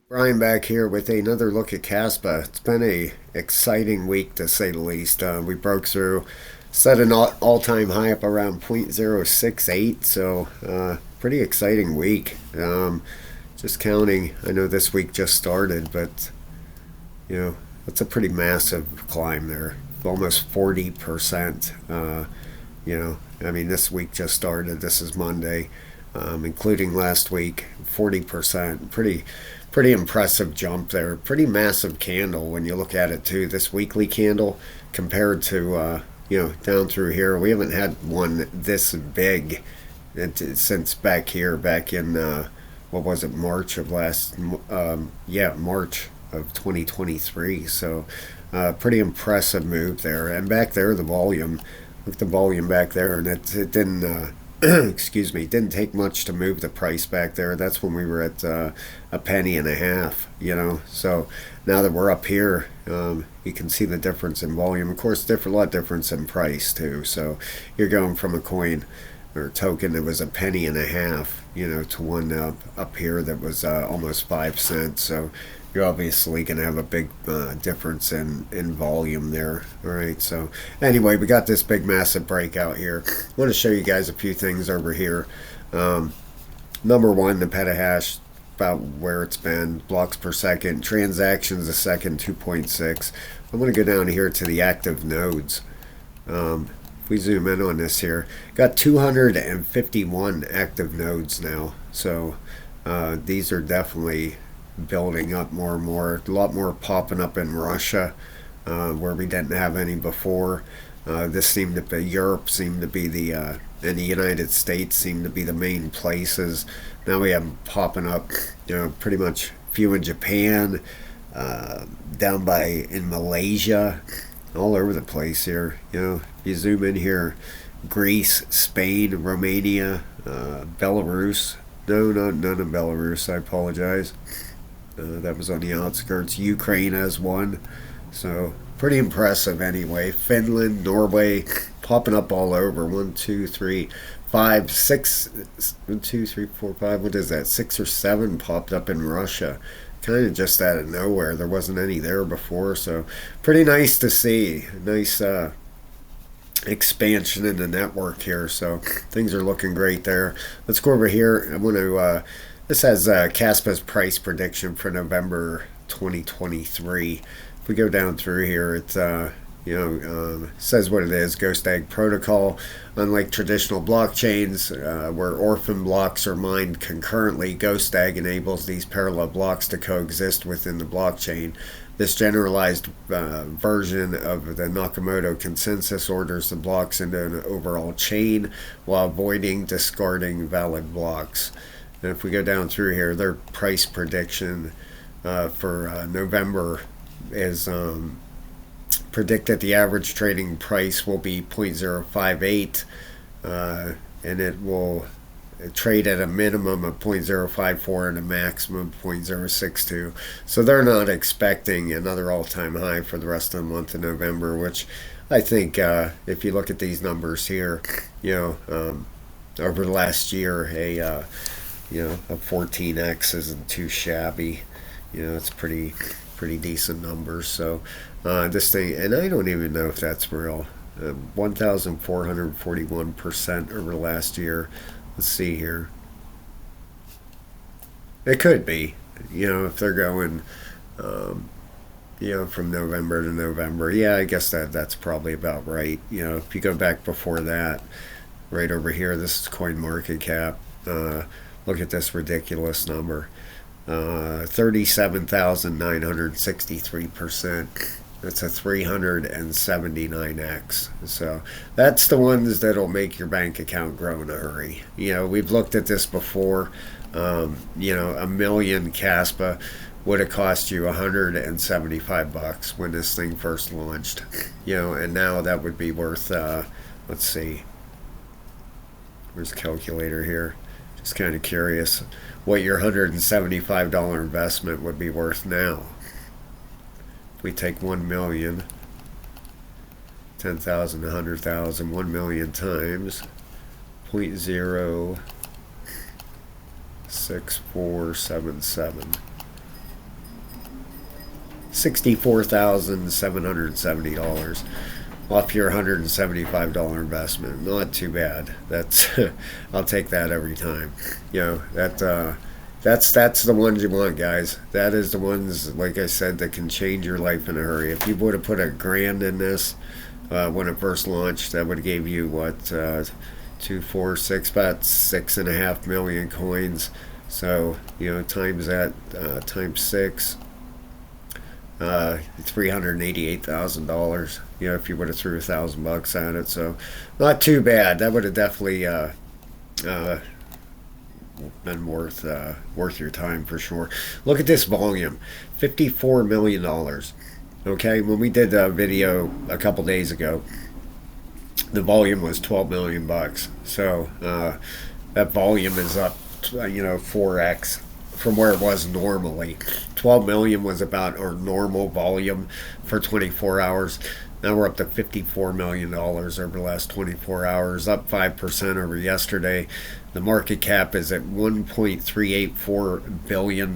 Brian back here with another look at Kaspa. It's been a exciting week to say the least. We broke through, set an all-time high up around 0.068, so pretty exciting week. Just counting, I know this week just started, but you know that's a pretty massive climb there, almost 40%. I mean this week just started. This is Monday, including last week, 40%. Pretty impressive jump there. Pretty massive candle when you look at it too. This weekly candle compared to down through here, we haven't had one this big since back here, back in what was it, March of March of 2023. So pretty impressive move there. And back there, the volume, look at the volume back there, and it didn't. Excuse me, didn't take much to move the price back there. That's when we were at a penny and a half, So now that we're up here, you can see the difference in volume. Of course, a lot difference in price too. So you're going from a coin or token that was a penny and a half, to one up here that was almost 5 cents. So you're obviously going to have a big difference in volume there. All right, so anyway, we got this big massive breakout here. I want to show you guys a few things over here. Number one, the petahash, about where it's been, blocks per second, transactions a second, 2.6. I'm going to go down here to the active nodes. If we zoom in on this here, got 251 active nodes now. So these are definitely building up more and more. A lot more popping up in Russia, where we didn't have any before. This seemed to be Europe, seemed to be and the United States seemed to be the main places. Now we have them popping up, pretty much few in Japan, down by in Malaysia, all over the place here. You zoom in here, Greece, Spain, Romania, Belarus. No, none of Belarus. I apologize. That was on the outskirts. Ukraine has one. So pretty impressive anyway. Finland, Norway, popping up all over. 1, 2, 3, 5, 6. 1, 2, 3, 4, 5. What is that? 6 or 7 popped up in Russia. Kind of just out of nowhere. There wasn't any there before. So pretty nice to see. Nice expansion in the network here. So things are looking great there. Let's go over here. I want to. This has Kaspa's price prediction for November 2023. If we go down through here, it says what it is. Ghost Egg Protocol. Unlike traditional blockchains, where orphan blocks are mined concurrently, Ghost Egg enables these parallel blocks to coexist within the blockchain. This generalized version of the Nakamoto consensus orders the blocks into an overall chain while avoiding discarding valid blocks. And if we go down through here, their price prediction for November is predicted the average trading price will be 0.058, and it will trade at a minimum of 0.054 and a maximum of 0.062. So they're not expecting another all-time high for the rest of the month of November, which I think if you look at these numbers here, over the last year, a 14x isn't too shabby. It's pretty decent numbers. So this thing, and I don't even know if that's real. 1,441% over the last year. Let's see here. It could be, if they're going, from November to November. Yeah, I guess that's probably about right. If you go back before that, right over here, this is Coin Market Cap. Look at this ridiculous number. 37,963%. That's a 379x. So that's the ones that'll make your bank account grow in a hurry. We've looked at this before. A million Kaspa would have cost you $175 when this thing first launched. And now that would be worth, let's see, where's the calculator here? Just kind of curious what your $175 investment would be worth now. If we take 1 million, 10,000, 100,000, 1 million times 0.06477. $64,770 off your $175 investment. Not too bad. That's I'll take that every time. You know that's the ones you want, guys. That is the ones, like I said, that can change your life in a hurry. If you would have put $1,000 in this when it first launched, that would have gave you what, 2, 4, 6, about 6.5 million coins. So times that, times six, $388,000. If you would have threw $1,000 at it, so not too bad. That would have definitely been worth your time for sure. Look at this volume, $54 million. Okay, when we did a video a couple days ago, the volume was 12 million bucks. So that volume is up, 4x from where it was normally. 12 million was about our normal volume for 24 hours. Now we're up to $54 million over the last 24 hours, up 5% over yesterday. The market cap is at $1.384 billion.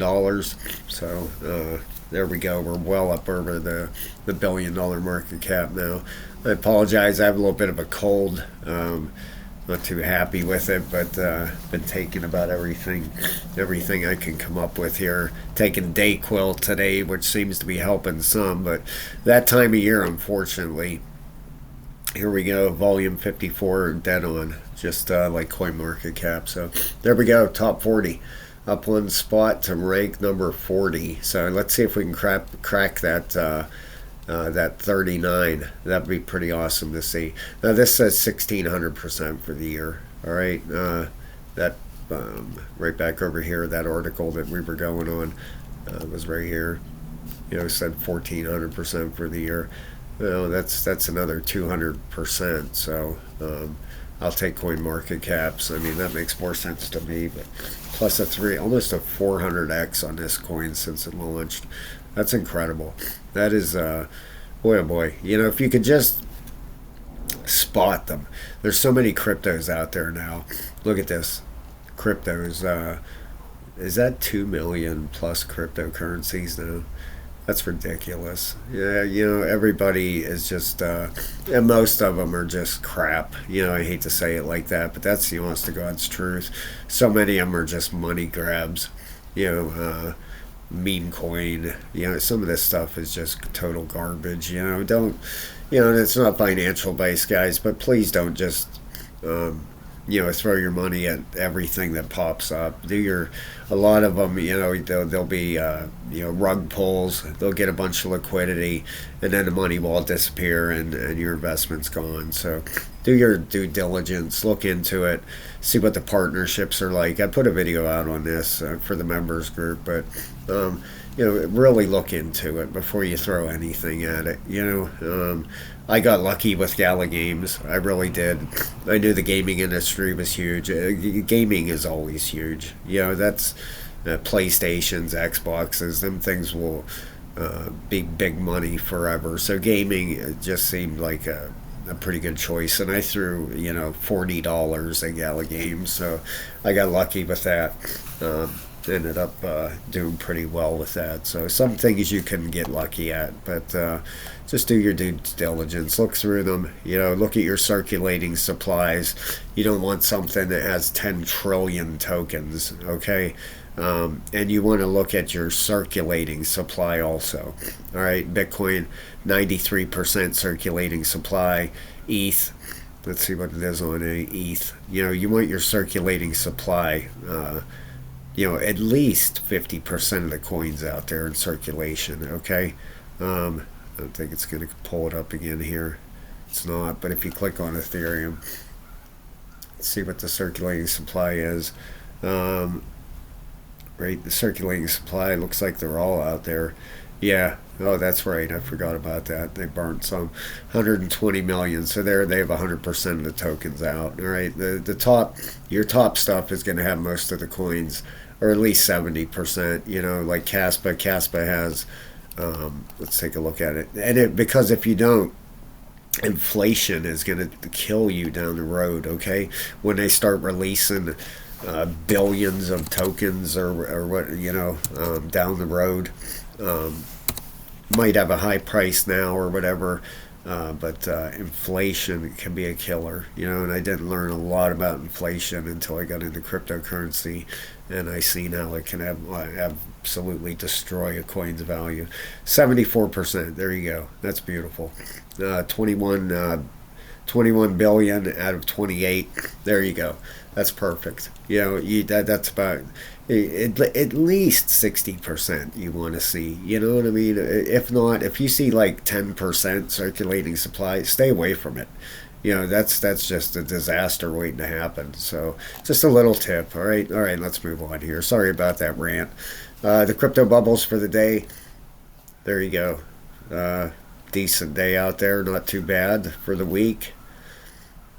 So there we go. We're well up over the $1 billion market cap now. I apologize. I have a little bit of a cold. Not too happy with it, but been taking about everything I can come up with here. Taking Dayquil today, which seems to be helping some, but that time of year, unfortunately. Here we go, volume 54, dead on, just like CoinMarketCap. So there we go, top 40, up one spot to rank number 40. So let's see if we can crack that. That 39, that'd be pretty awesome to see. Now this says 1600% for the year. All right, that right back over here, that article that we were going on was right here. Said 1400% for the year. That's another 200%. So I'll take CoinMarketCaps. I mean, that makes more sense to me. But plus almost a 400x on this coin since it launched. That's incredible. That is, boy, oh boy. If you could just spot them. There's so many cryptos out there now. Look at this. Cryptos. Is that 2 million plus cryptocurrencies now? That's ridiculous. Yeah, everybody is just, and most of them are just crap. I hate to say it like that, but that's the honest to God's truth. So many of them are just money grabs. Meme coin, some of this stuff is just total garbage. Don't, it's not financial based, guys, but please don't just throw your money at everything that pops up. A lot of them, they'll be rug pulls. They'll get a bunch of liquidity, and then the money will all disappear, and your investment's gone. So do your due diligence, look into it, see what the partnerships are like. I put a video out on this for the members group, but really look into it before you throw anything at it. I got lucky with Gala Games. I really did. I knew the gaming industry was huge. Gaming is always huge. That's PlayStations, Xboxes. Them things will be big money forever. So gaming just seemed like a pretty good choice. And I threw, $40 at Gala Games. So I got lucky with that. Ended up doing pretty well with that. So some things you can get lucky at, but just do your due diligence. Look through them. Look at your circulating supplies. You don't want something that has 10 trillion tokens, okay? And you want to look at your circulating supply also. All right, Bitcoin, 93% circulating supply. ETH, let's see what it is on ETH. You want your circulating supply. At least 50% of the coins out there in circulation, okay? I don't think it's going to pull it up again here. It's not, but if you click on Ethereum, let's see what the circulating supply is. Right, the circulating supply looks like they're all out there. Yeah, oh, that's right. I forgot about that. They burnt some 120 million. So there they have 100% of the tokens out. All right, your top stuff is going to have most of the coins, or at least 70%. Like Kaspa. Kaspa has. Let's take a look at it. And because if you don't, inflation is going to kill you down the road. Okay, when they start releasing billions of tokens or what down the road. might have a high price now or whatever, but inflation can be a killer, you know. And I didn't learn a lot about inflation until I got into cryptocurrency, and I seen how it can absolutely destroy a coin's value. 74%. There you go. That's beautiful. 21 billion out of 28. There you go. That's perfect. You know, that's about at least 60% you want to see. You know what I mean? If not, if you see like 10% circulating supply, stay away from it. You know, that's just a disaster waiting to happen. So just a little tip. All right, let's move on here. Sorry about that rant. The crypto bubbles for the day. There you go. Decent day out there, not too bad for the week.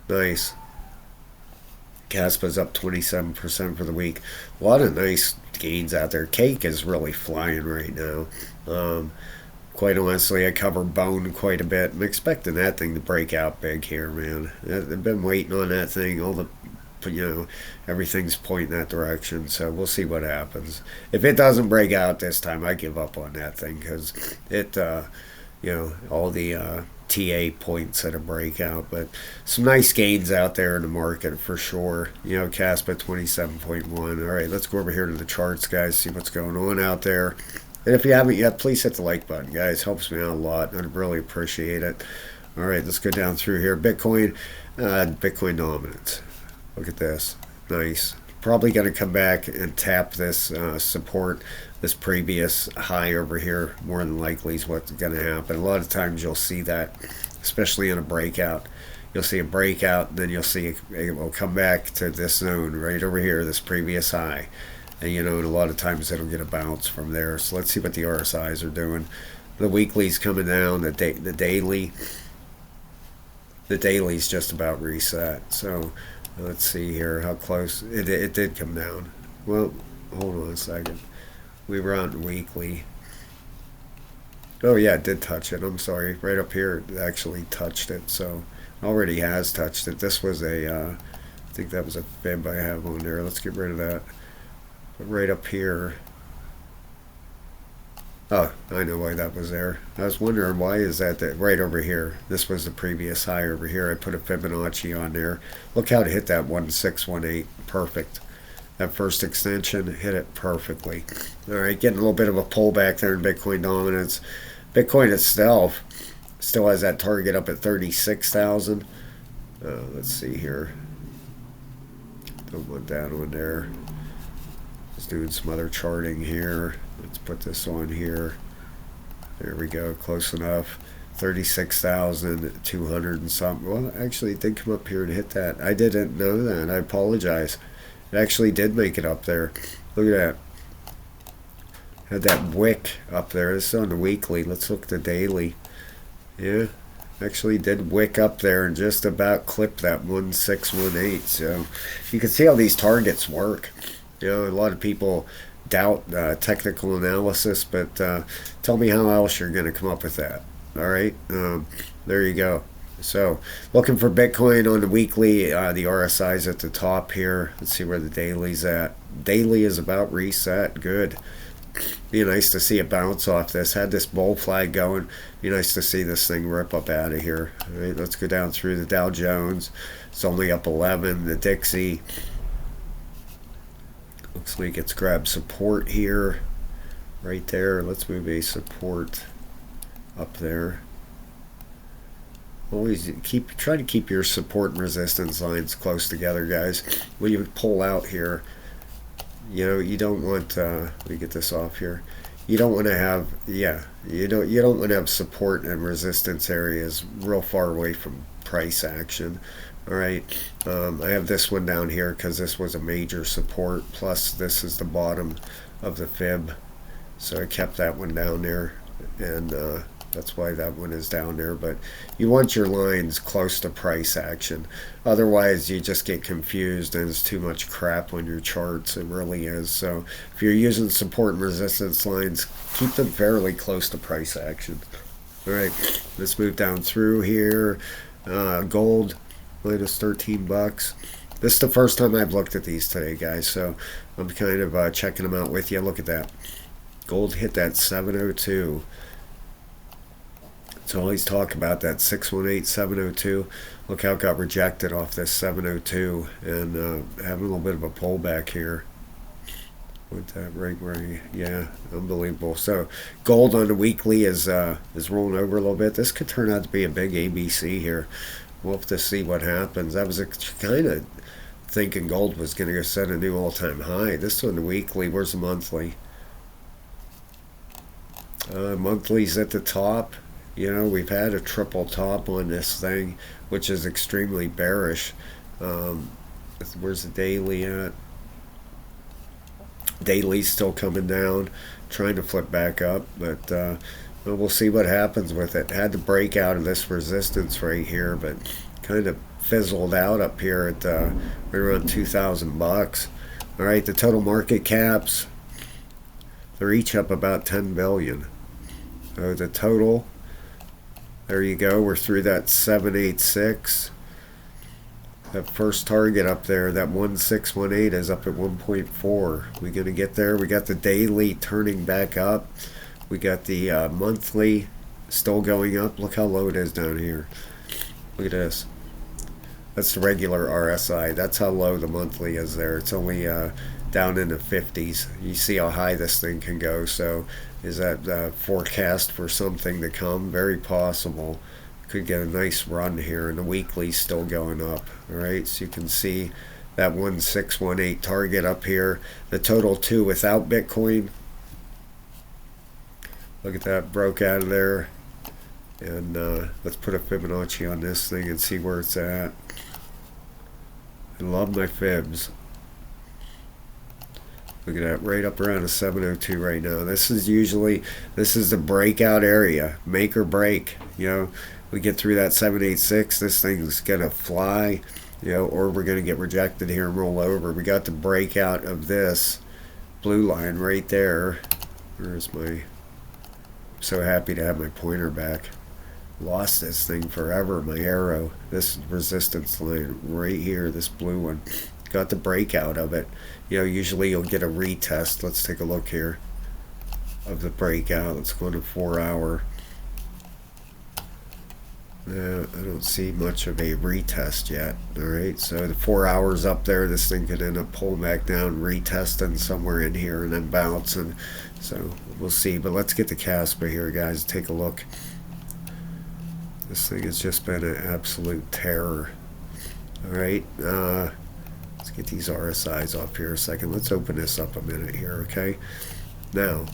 Nice. Kaspa's up 27% for the week. A lot of nice gains out there. Cake is really flying right now. Quite honestly, I cover bone quite a bit. I'm expecting that thing to break out big here, man. I've been waiting on that thing. Everything's pointing that direction. So we'll see what happens. If it doesn't break out this time, I give up on that thing because all the TA points at a breakout, but some nice gains out there in the market for sure. You know, Kaspa 27.1. All right, let's go over here to the charts, guys, see what's going on out there. And if you haven't yet, please hit the like button, guys. Helps me out a lot. I'd really appreciate it. All right, let's go down through here. Bitcoin dominance. Look at this. Nice. Probably going to come back and tap this support, this previous high over here. More than likely is what's going to happen. A lot of times you'll see that, especially in a breakout. You'll see a breakout, and then you'll see it will come back to this zone right over here, this previous high. And, and a lot of times it'll get a bounce from there. So let's see what the RSIs are doing. The weekly's coming down. The daily's just about reset. So let's see here how close it did come down. Well, hold on a second. We were on weekly. Oh yeah, it did touch it. I'm sorry. Right up here, it actually touched it. So already has touched it. This was I think that was a fib I have on there. Let's get rid of that. But right up here. Oh, I know why that was there. I was wondering why is that right over here. This was the previous high over here. I put a Fibonacci on there. Look how it hit that 1618. Perfect. That first extension hit it perfectly. All right, getting a little bit of a pullback there in Bitcoin dominance. Bitcoin itself still has that target up at 36,000. Let's see here. Don't want that on there. Just doing some other charting here. Let's put this on here. There we go, close enough. 36,200 and something. Well, actually, it did come up here and hit that. I didn't know that. I apologize. It actually did make it up there. Look at that. Had that wick up there. This is on the weekly. Let's look at the daily. Yeah, actually did wick up there and just about clipped that 1618. So you can see how these targets work. A lot of people doubt technical analysis, but tell me how else you're going to come up with that. All right, there you go. So looking for Bitcoin on the weekly, the RSI's at the top here. Let's see where the daily's at. Daily is about reset. Good. Be nice to see a bounce off this. Had this bull flag going. Be nice to see this thing rip up out of here. All right, let's go down through the Dow Jones. It's only up 11. The Dixie looks like it's grabbed support here, right there. Let's move a support up there. Always try to keep your support and resistance lines close together, guys. When you pull out here, you don't want. Let me get this off here. You don't want to have, you don't want to have support and resistance areas real far away from price action. All right, I have this one down here because this was a major support. Plus, this is the bottom of the fib, so I kept that one down there, and that's why that one is down there. But you want your lines close to price action. Otherwise, you just get confused and it's too much crap on your charts. It really is. So if you're using support and resistance lines, keep them fairly close to price action. All right, let's move down through here. Gold, minus 13 bucks. This is the first time I've looked at these today, guys. So I'm kind of checking them out with you. Look at that. Gold hit that 702. So always talk about that 618, 702. Look how it got rejected off this 702 and having a little bit of a pullback here. With that yeah, unbelievable. So gold on the weekly is rolling over a little bit. This could turn out to be a big ABC here. We'll have to see what happens. I was kind of thinking gold was going to go set a new all-time high. This on the weekly. Where's the monthly? Monthly's at the top. You know, we've had a triple top on this thing, which is extremely bearish. Um, where's the daily at? Daily's still coming down, trying to flip back up, but well, we'll see what happens with it. Had to break out of this resistance right here, but kind of fizzled out up here at right around 2,000 bucks. All right, the total market caps, they're each up about 10 billion. So the total, there you go. We're through that 786. That first target up there, that 1618 is up at 1.4. We gonna get there? We got the daily turning back up. We got the monthly still going up. Look how low it is down here. Look at this. That's the regular RSI. That's how low the monthly is there. It's only down in the 50s. You see how high this thing can go. So is that forecast for something to come? Very possible. Could get a nice run here, and the weekly's still going up. All right, so you can see that 1618 target up here. The total two without Bitcoin. Look at that, broke out of there. And let's put a Fibonacci on this thing and see where it's at. I love my fibs. Look at that, right up around a 702 right now. This is the breakout area, make or break. You know, we get through that 786, this thing's gonna fly, you know, or we're gonna get rejected here and roll over. We got the breakout of this blue line right there. Where's my? I'm so happy to have my pointer back. Lost this thing forever, my arrow. This resistance line right here, this blue one. Got the breakout of it. You know, usually you'll get a retest. Let's take a look here of the breakout. Let's go to 4 hour. I don't see much of a retest yet. Alright, so the 4 hours up there, this thing could end up pulling back down, retesting somewhere in here, and then bouncing. So we'll see. But let's get the Kaspa here, guys. Take a look. This thing has just been an absolute terror. Alright, let's get these RSIs off here a second. Let's open this up a minute here, okay? Now,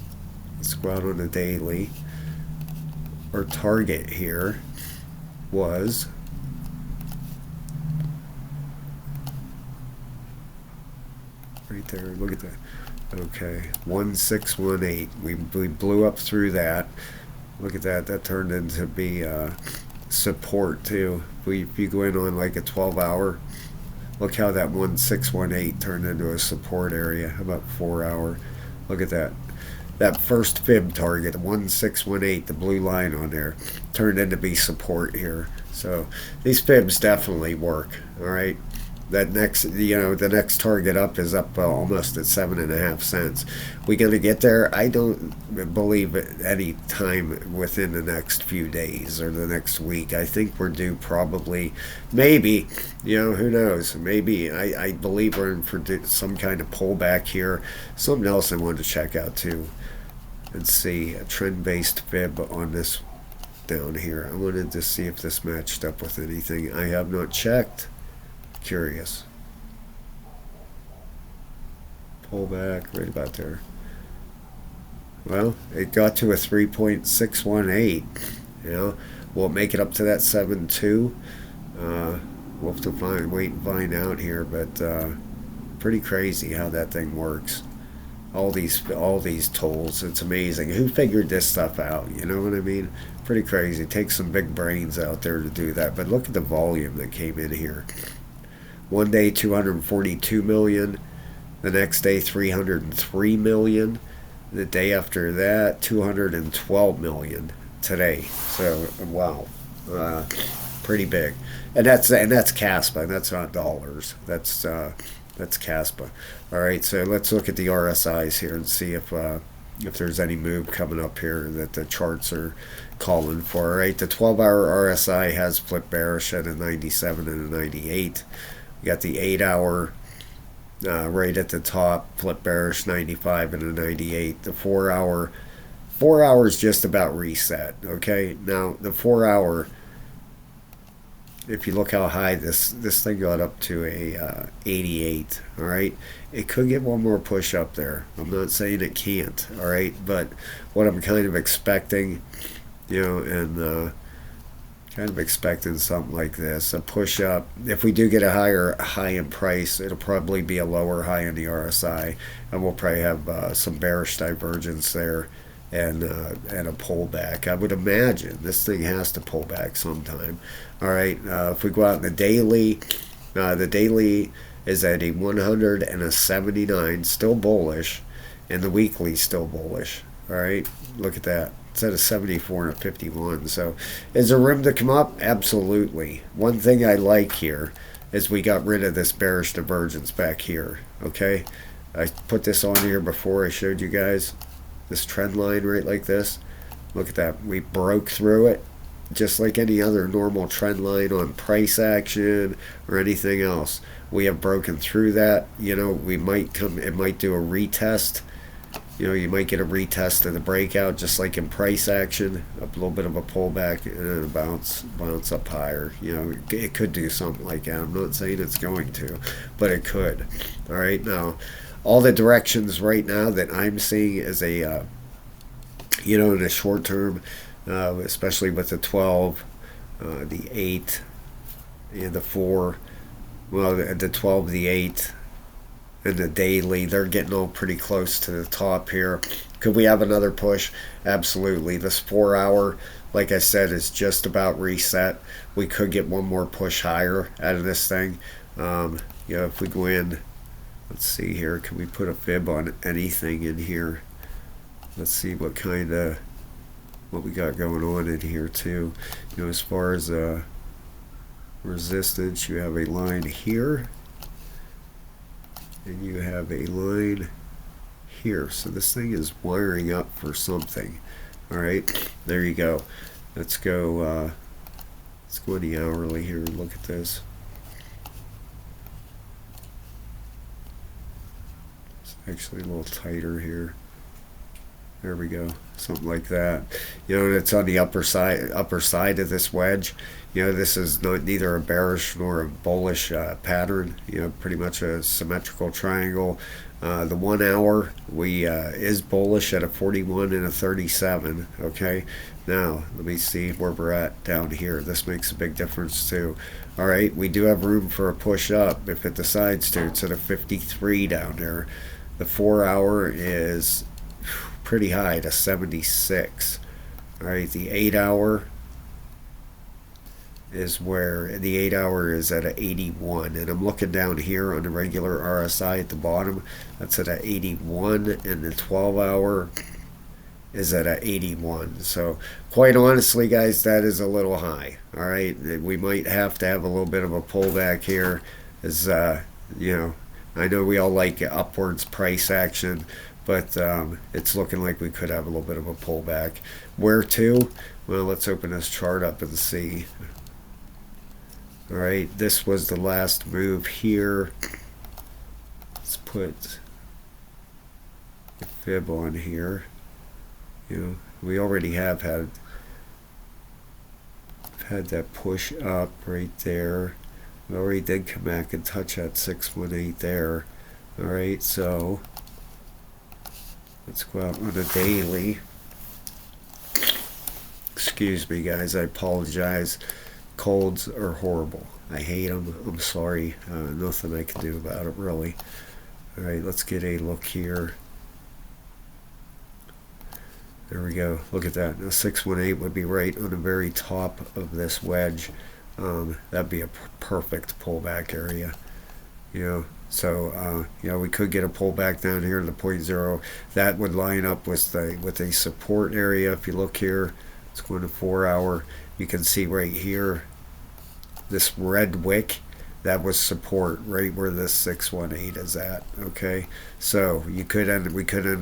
let's go out on the daily. Our target here was right there. Look at that. Okay, 1618. We blew up through that. Look at that. That turned into be support too. If you go in on like a 12-hour, look how that 1618 turned into a support area. How about 4 hour? Look at that. That first fib target, 1618, the blue line on there, turned into be support here. So these fibs definitely work. All right. That next, the next target up is up almost at 7.5 cents. We gonna get there? I don't believe any time within the next few days or the next week. I think we're due probably, maybe, who knows? Maybe I believe we're in for some kind of pullback here. Something else I wanted to check out too. Let's see, a trend-based fib on this down here. I wanted to see if this matched up with anything. I have not checked. Curious. Pull back right about there. Well, it got to a 3.618. Will it make it up to that 7.2? We'll have to wait and find out here, but pretty crazy how that thing works. All these tools, it's amazing. Who figured this stuff out? You know what I mean? Pretty crazy. It takes some big brains out there to do that. But look at the volume that came in here. One day 242 million, the next day 303 million, the day after that 212 million today. So wow, pretty big. And that's Kaspa. That's not dollars. That's Kaspa. All right, so let's look at the RSIs here and see if if there's any move coming up here that the charts are calling for. All right, the 12-hour RSI has flipped bearish at a 97 and a 98. You got the 8-hour right at the top, flip bearish 95 and a 98. The 4 hours just about reset. Okay, now the 4 hour, if you look how high this thing got up to a 88. All right, it could get one more push up there. I'm not saying it can't. All right, but what I'm kind of expecting, and kind of expecting something like this, a push up. If we do get a higher high in price, it'll probably be a lower high in the RSI, and we'll probably have some bearish divergence there, and a pullback. I would imagine this thing has to pull back sometime. All right, if we go out in the daily is at a 100 and a 79, still bullish, and the weekly still bullish. All right, look at that. It's at a 74 and a 51. So is there room to come up? Absolutely. One thing I like here is we got rid of this bearish divergence back here. Okay, I put this on here before. I showed you guys this trend line right like this. Look at that. We broke through it just like any other normal trend line on price action or anything else. We have broken through that. We might come, it might do a retest. You might get a retest of the breakout, just like in price action, a little bit of a pullback and a bounce up higher. It could do something like that. I'm not saying it's going to, but it could. All right, now, all the directions right now that I'm seeing is in the short term, especially with the 12, the 8, and the 4. Well, the 12, the 8. And the daily, they're getting all pretty close to the top here. Could we have another push? Absolutely. This 4 hour, like I said, is just about reset. We could get one more push higher out of this thing. If we go in, let's see here, can we put a fib on anything in here? Let's see what we got going on in here too. As far as resistance, you have a line here. And you have a line here. So this thing is wiring up for something. All right, there you go. Let's go in the hourly here and look at this. It's actually a little tighter here. There we go, something like that. It's on the upper side of this wedge. This is neither a bearish nor a bullish pattern. Pretty much a symmetrical triangle. The 1 hour is bullish at a 41 and a 37. Okay, now let me see where we're at down here. This makes a big difference too. All right, we do have room for a push up if it decides to. It's at a 53 down there. The 4 hour is pretty high to 76. All right, the 8 hour is where the 8 hour is at a 81, and I'm looking down here on the regular RSI at the bottom. That's at a 81, and the 12 hour is at a 81. So quite honestly, guys, that is a little high. All right, we might have to have a little bit of a pullback here, as I know we all like upwards price action, but it's looking like we could have a little bit of a pullback. Where to? Well, let's open this chart up and see. All right, this was the last move here. Let's put the fib on here. We already have had that push up right there. We already did come back and touch that 618 there. All right, so let's go out on a daily. Excuse me, guys, I apologize. Colds are horrible. I hate them. I'm sorry. Nothing I can do about it, really. All right, let's get a look here. There we go. Look at that. Now 618 would be right on the very top of this wedge. That'd be a perfect pullback area. So we could get a pullback down here in the 0.0. That would line up with a support area. If you look here, let's go into 4 hour. You can see right here this red wick that was support right where this 618 is at. Okay, so we could end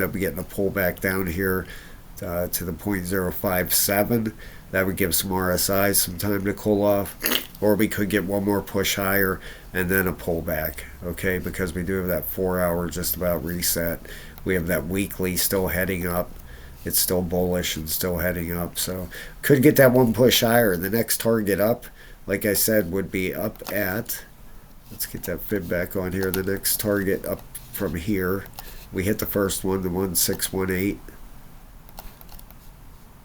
up getting a pullback down here to the 0.057. That would give some RSI some time to cool off, or we could get one more push higher and then a pullback. Okay, because we do have that 4 hour just about reset. We have that weekly still heading up. It's still bullish and still heading up. So could get that one push higher. The next target up, like I said, would be up at, let's get that fib back on here. The next target up from here, we hit the first one, the 1618,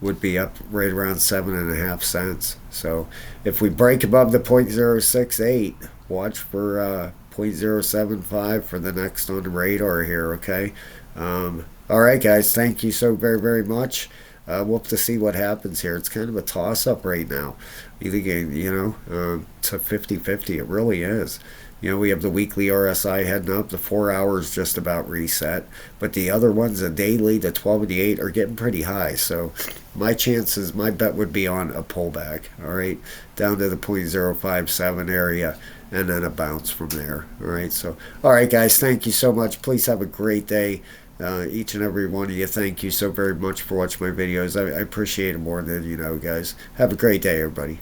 would be up right around 7.5 cents. So if we break above the 0.068, watch for 0.075 for the next on the radar here, okay? All right, guys, thank you so very, very much. We'll have to see what happens here. It's kind of a toss-up right now. Either game, to 50-50. It really is. We have the weekly RSI heading up. The 4 hours just about reset. But the other ones, the daily, the 12 and the 8, are getting pretty high. So my bet would be on a pullback, all right, down to the 0.057 area, and then a bounce from there, all right? So, all right, guys, thank you so much. Please have a great day. Each and every one of you, thank you so very much for watching my videos. I appreciate it more than you know, guys. Have a great day, everybody.